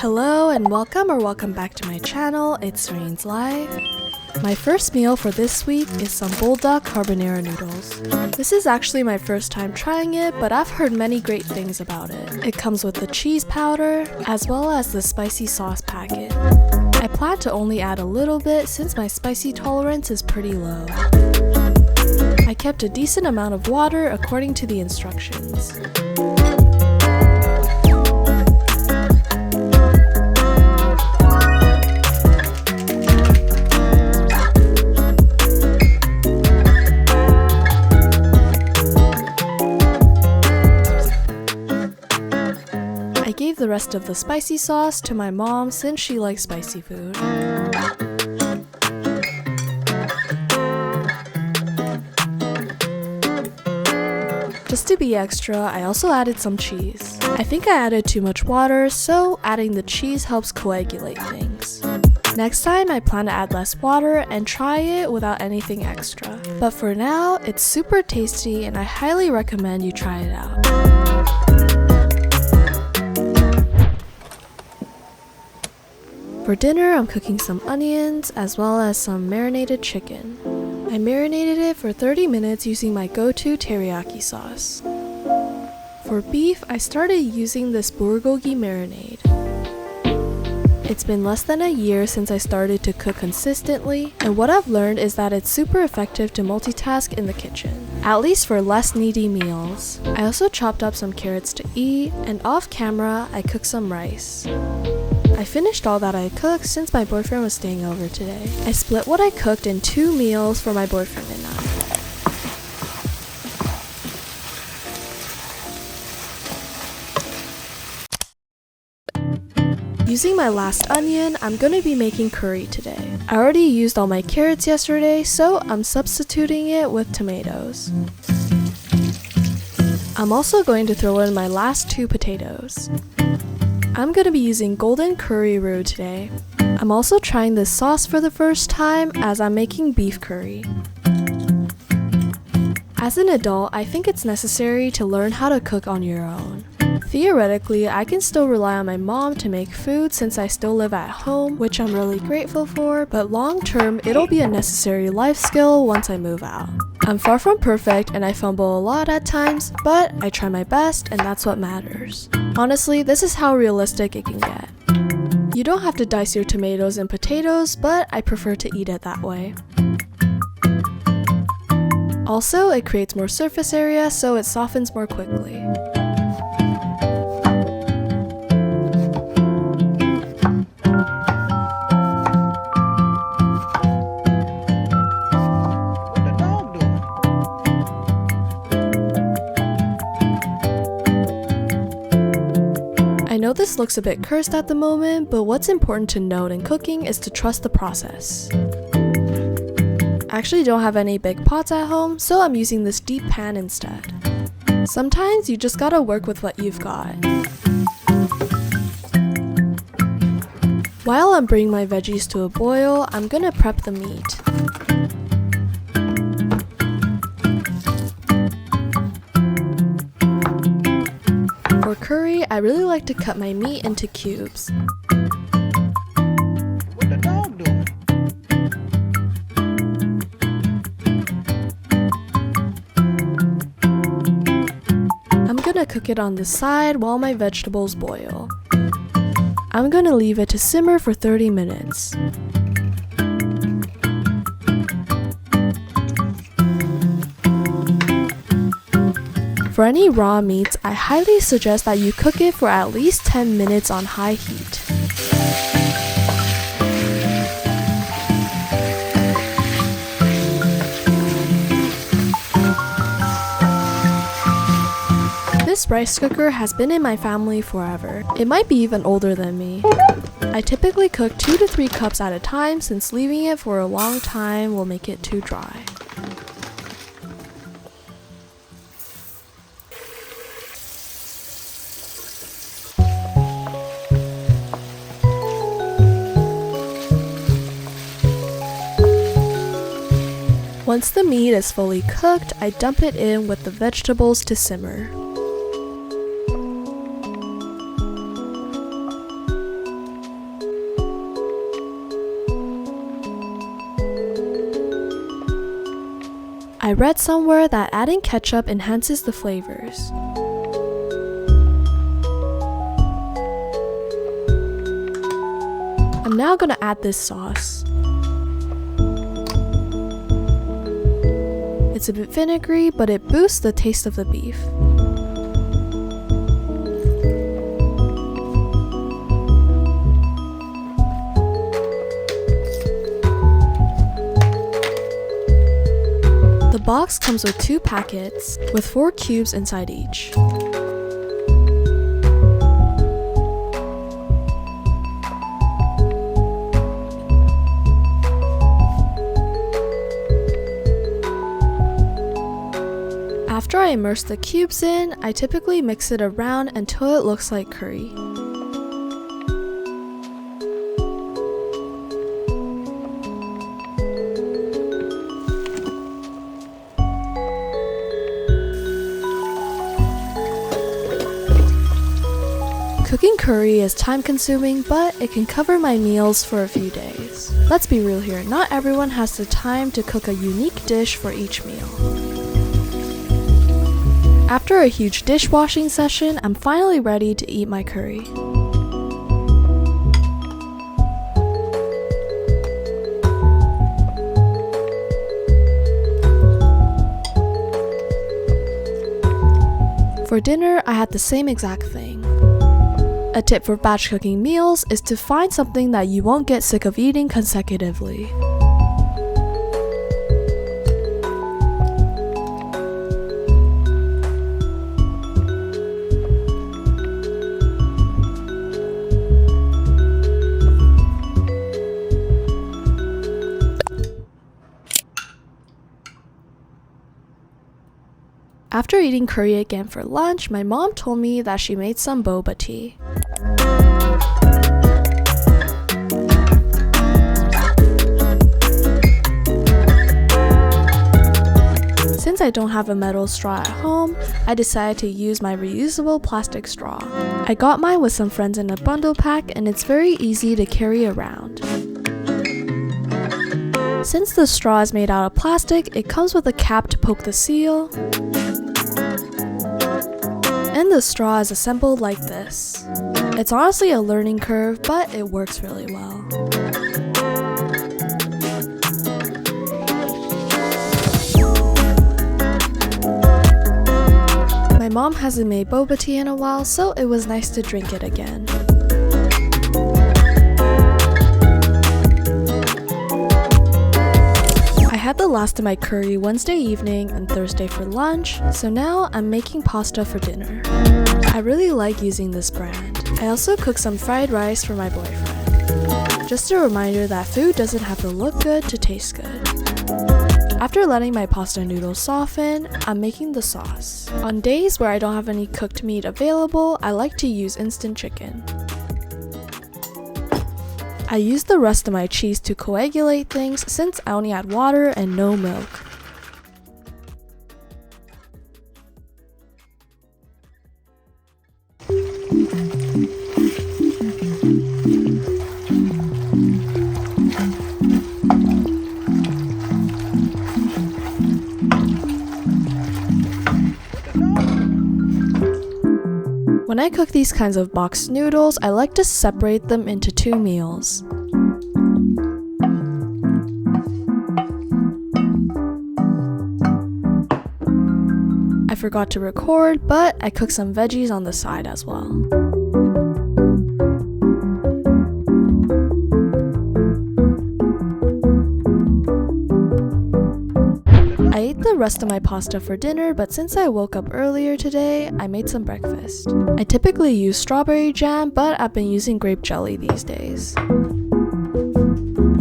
Hello and welcome back to my channel. It's Rain's Life. My first meal for this week is some Buldak Carbonara noodles. This is actually my first time trying it, but I've heard many great things about it. It comes with the cheese powder, as well as the spicy sauce packet. I plan to only add a little bit since my spicy tolerance is pretty low. I kept a decent amount of water according to the instructions. I gave the rest of the spicy sauce to my mom since she likes spicy food. Just to be extra, I also added some cheese. I think I added too much water, so adding the cheese helps coagulate things. Next time I plan to add less water and try it without anything extra. But for now, it's super tasty and I highly recommend you try it out. For dinner, I'm cooking some onions as well as some marinated chicken. I marinated it for 30 minutes using my go-to teriyaki sauce. For beef, I started using this bulgogi marinade. It's been less than a year since I started to cook consistently, and what I've learned is that it's super effective to multitask in the kitchen, at least for less needy meals. I also chopped up some carrots to eat, and off camera, I cooked some rice. I finished all that I cooked since my boyfriend was staying over today. I split what I cooked in 2 meals for my boyfriend and I. Using my last onion, I'm gonna be making curry today. I already used all my carrots yesterday, so I'm substituting it with tomatoes. I'm also going to throw in my last 2 potatoes. I'm gonna be using golden curry roux today. I'm also trying this sauce for the first time as I'm making beef curry. As an adult, I think it's necessary to learn how to cook on your own. Theoretically, I can still rely on my mom to make food since I still live at home, which I'm really grateful for, but long term, it'll be a necessary life skill once I move out. I'm far from perfect and I fumble a lot at times, but I try my best and that's what matters. Honestly, this is how realistic it can get. You don't have to dice your tomatoes and potatoes, but I prefer to eat it that way. Also, it creates more surface area so it softens more quickly. I know this looks a bit cursed at the moment, but what's important to note in cooking is to trust the process. I actually don't have any big pots at home, so I'm using this deep pan instead. Sometimes you just gotta work with what you've got. While I'm bringing my veggies to a boil, I'm gonna prep the meat. For curry, I really like to cut my meat into cubes. What the dog doing? I'm gonna cook it on the side while my vegetables boil. I'm gonna leave it to simmer for 30 minutes. For any raw meats, I highly suggest that you cook it for at least 10 minutes on high heat. This rice cooker has been in my family forever. It might be even older than me. I typically cook 2 to 3 cups at a time since leaving it for a long time will make it too dry. Once the meat is fully cooked, I dump it in with the vegetables to simmer. I read somewhere that adding ketchup enhances the flavors. I'm now gonna add this sauce. It's a bit vinegary, but it boosts the taste of the beef. The box comes with 2 packets, with 4 cubes inside each. After I immerse the cubes in, I typically mix it around until it looks like curry. Cooking curry is time-consuming, but it can cover my meals for a few days. Let's be real here, not everyone has the time to cook a unique dish for each meal. After a huge dishwashing session, I'm finally ready to eat my curry. For dinner, I had the same exact thing. A tip for batch cooking meals is to find something that you won't get sick of eating consecutively. After eating curry again for lunch, my mom told me that she made some boba tea. Since I don't have a metal straw at home, I decided to use my reusable plastic straw. I got mine with some friends in a bundle pack, and it's very easy to carry around. Since the straw is made out of plastic, it comes with a cap to poke the seal. And the straw is assembled like this. It's honestly a learning curve, but it works really well. My mom hasn't made boba tea in a while, so it was nice to drink it again. I had the last of my curry Wednesday evening and Thursday for lunch, so now I'm making pasta for dinner. I really like using this brand. I also cooked some fried rice for my boyfriend. Just a reminder that food doesn't have to look good to taste good. After letting my pasta noodles soften, I'm making the sauce. On days where I don't have any cooked meat available, I like to use instant chicken. I use the rest of my cheese to coagulate things since I only add water and no milk. When I cook these kinds of boxed noodles, I like to separate them into 2 meals. I forgot to record, but I cooked some veggies on the side as well. I ate the rest of my pasta for dinner, but since I woke up earlier today, I made some breakfast. I typically use strawberry jam, but I've been using grape jelly these days.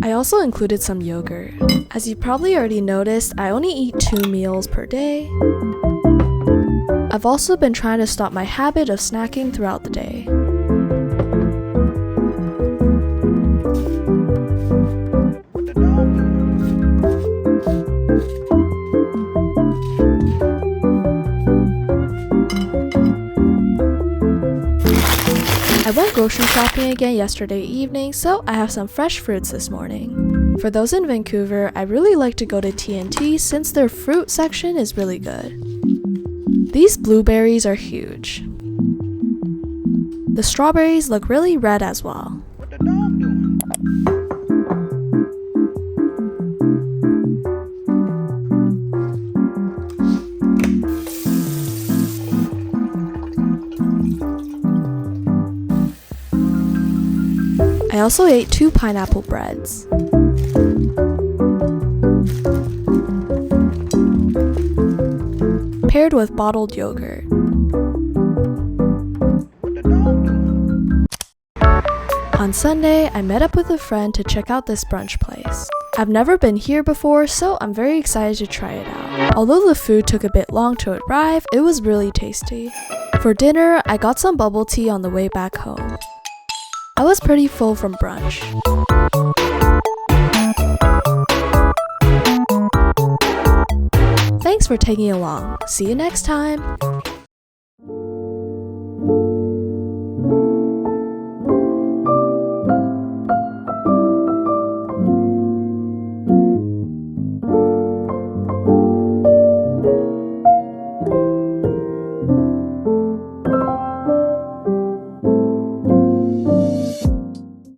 I also included some yogurt. As you probably already noticed, I only eat 2 meals per day. I've also been trying to stop my habit of snacking throughout the day. shopping again yesterday evening, so I have some fresh fruits this morning. For those in Vancouver, I really like to go to T&T since their fruit section is really good. These blueberries are huge. The strawberries look really red as well. What the dog doing? I also ate 2 pineapple breads. Paired with bottled yogurt. What the dog doing? On Sunday, I met up with a friend to check out this brunch place. I've never been here before, so I'm very excited to try it out. Although the food took a bit long to arrive, it was really tasty. For dinner, I got some bubble tea on the way back home. I was pretty full from brunch. Thanks for tagging along. See you next time!